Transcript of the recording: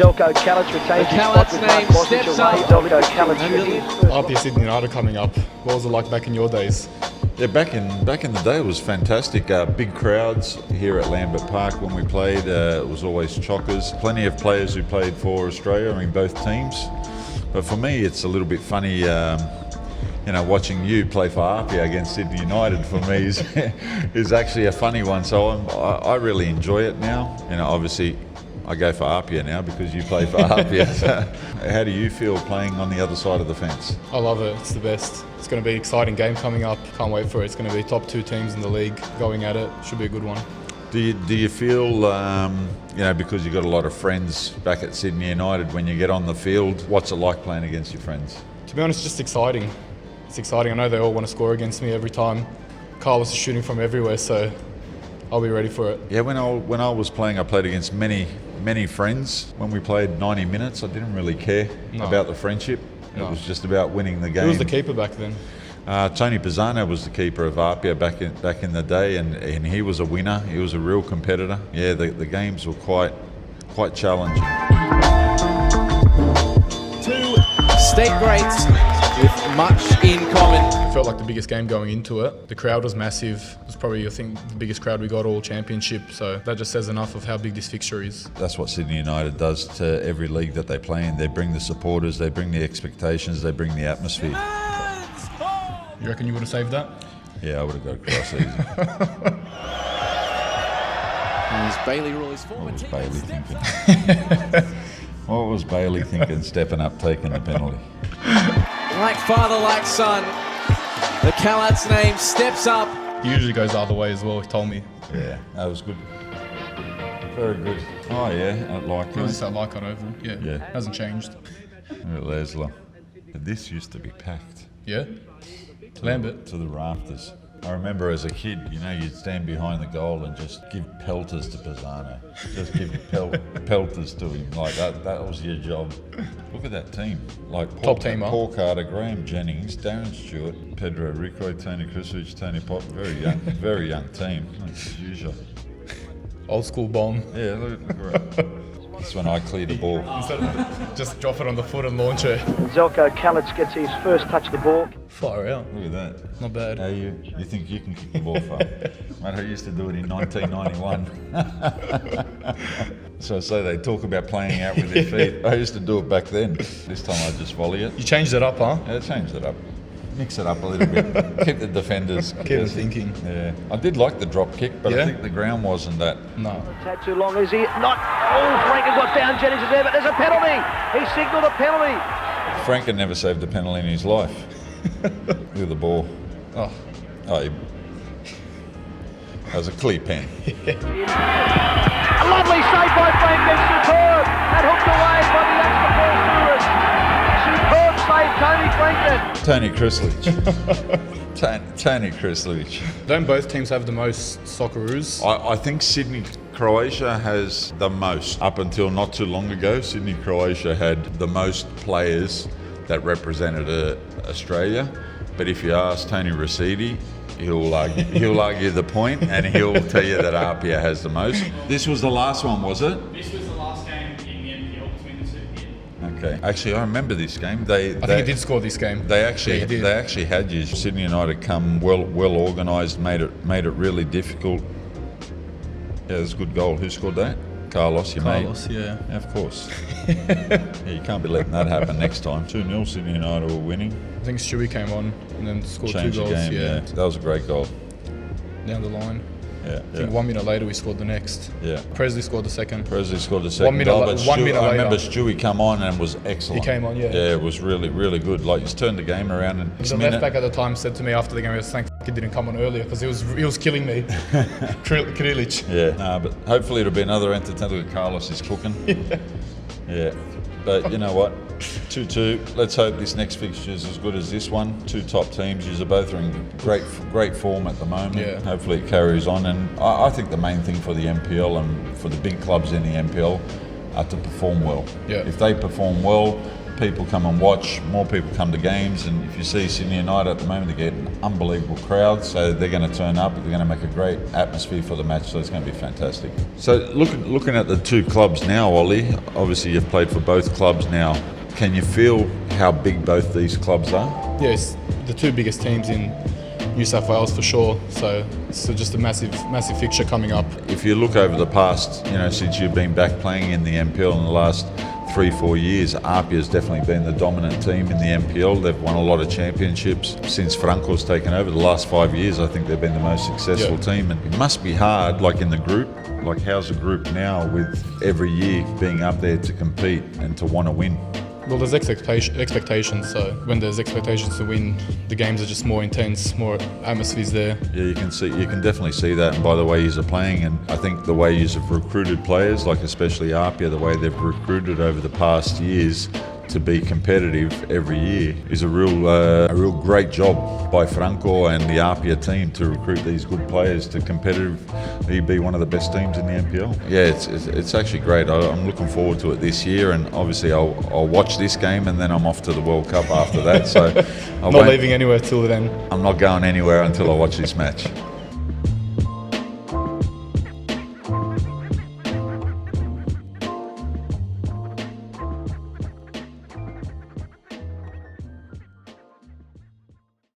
Zeljko Kalac retains his spot with Mark Bosnich away. Zeljko Kalac. APIA Sydney United coming up. What was it like back in your days? Yeah, back in the day it was fantastic. Big crowds here at Lambert Park when we played. It was always chockers. Plenty of players who played for Australia, I mean both teams. But for me it's a little bit funny, watching you play for APIA against Sydney United for me is actually a funny one. So I really enjoy it now. Obviously I go for APIA now because you play for APIA. How do you feel playing on the other side of the fence? I love it. It's the best. It's going to be an exciting game coming up. Can't wait for it. It's going to be top 2 teams in the league going at it. Should be a good one. Do you feel, because you've got a lot of friends back at Sydney United, when you get on the field, what's it like playing against your friends? To be honest, it's just exciting. It's exciting. I know they all want to score against me every time. Carlos is shooting from everywhere, so I'll be ready for it. Yeah, when I was playing, I played against many friends. When we played 90 minutes, I didn't really care about the friendship. It was just about winning the game. Who was the keeper back then? Tony Pisano was the keeper of APIA back in the day, and he was a winner. He was a real competitor. Yeah, the games were quite challenging. 2 state greats with much in common. It felt like the biggest game going into it. The crowd was massive. It was probably, I think, the biggest crowd we got all championship. So that just says enough of how big this fixture is. That's what Sydney United does to every league that they play in. They bring the supporters, they bring the expectations, they bring the atmosphere. You reckon you would have saved that? Yeah, I would have got across easy. As Bailey Roy's former What was team Bailey steps thinking? What was Bailey thinking stepping up, taking the penalty? like father, like son. The Kalac's name steps up. He usually goes the other way as well, he told me. Yeah, that was good. Very good. Oh yeah, I like It was it. just that Leichhardt oval. Yeah. Hasn't changed. Leslie. This used to be packed. Yeah? Lambert. To the rafters. I remember as a kid, you'd stand behind the goal and just give pelters to Pisano. Just give pelters to him. Like that was your job. Look at that team. Like Top team, huh? Paul Carter, Graham Jennings, Darren Stewart, Pedro Rico, Tony Kristovic, Tony Pop. Very young team. As usual. Old school bomb. Yeah, look at that. That's when I clear the ball. Instead of just drop it on the foot and launch it. Zeljko Kalac gets his first touch of the ball. Fire out. Look at that. Not bad. How you think you can kick the ball far? Mate, I used to do it in 1991. So they talk about playing out with their feet. I used to do it back then. This time I just volley it. You changed it up, huh? Yeah, changed it up. Mix it up a little bit. Keep the defenders. Keep it thinking. Yeah. I did like the drop kick, but I think the ground wasn't that. No. Tad too long, is he? Not. Oh, Franken got down, Jennings is there, but there's a penalty. He signalled a penalty. Franken never saved a penalty in his life. Look at the ball. Oh. That was a clear pen. A lovely save by Franken, superb. And hooked away by the extra ball stewards. Superb save, Tony Franken. Tony Kristovic. Tony Kristovic. Don't both teams have the most Socceroos? I think Sydney, Croatia has the most. Up until not too long ago, Sydney, Croatia had the most players that represented Australia. But if you ask Tony Rosidi, he'll argue the point, and he'll tell you that APIA has the most. This was the last one, was it? This was the last game in the NPL between the 2 here. Okay. Actually, I remember this game. I think he did score this game. They actually had you. Sydney United come well organised, made it really difficult. Yeah, it was a good goal. Who scored that? Carlos, your mate. Carlos, yeah. Of course. Yeah, you can't be letting that happen next time. 2-0, Sydney United were winning. I think Stewie came on and then scored Changed 2 goals. the game, yeah. That was a great goal. Down the line. Yeah. I think 1 minute later we scored the next. Yeah. Presley scored the second. Presley scored the second 1 minute goal, la- but 1 minute I remember later. Stewie come on and was excellent. He came on, yeah. Yeah, it was really, really good. Like, he's turned the game around. And The left back at the time said to me after the game, he was thank he didn't come on earlier because he was killing me. Krilic. Yeah, but hopefully it'll be another entertainment. Carlos is cooking. Yeah. But you know what? 2-2. Let's hope this next fixture is as good as this one. 2 top teams. You're both are in great form at the moment. Yeah. Hopefully it carries on. And I think the main thing for the NPL and for the big clubs in the NPL are to perform well. Yeah. If they perform well, people come and watch. More people come to games. And if you see Sydney United at the moment, they're getting unbelievable crowd, so they're going to turn up. They're going to make a great atmosphere for the match, so it's going to be fantastic. So looking at the two clubs now, Oli, obviously you've played for both clubs now. Can you feel how big both these clubs are? Yes, the two biggest teams in New South Wales for sure. So it's just a massive fixture coming up. If you look over the past, since you've been back playing in the NPL in the last 3-4 years, APIA has definitely been the dominant team in the NPL. They've won a lot of championships since Franco's taken over. The last 5 years, I think they've been the most successful team. And it must be hard, like in the group. Like, how's the group now with every year being up there to compete and to want to win? Well, there's expectations, so when there's expectations to win, the games are just more intense, more atmospheres there. Yeah, you can definitely see that, and by the way you're playing, and I think the way you've recruited players, like especially APIA, the way they've recruited over the past years to be competitive every year is a real great job by Franco and the APIA team to recruit these good players to competitively be one of the best teams in the NPL. Yeah, it's actually great. I'm looking forward to it this year, and obviously I'll watch this game and then I'm off to the World Cup after that. So not leaving anywhere till then. I'm not going anywhere until I watch this match.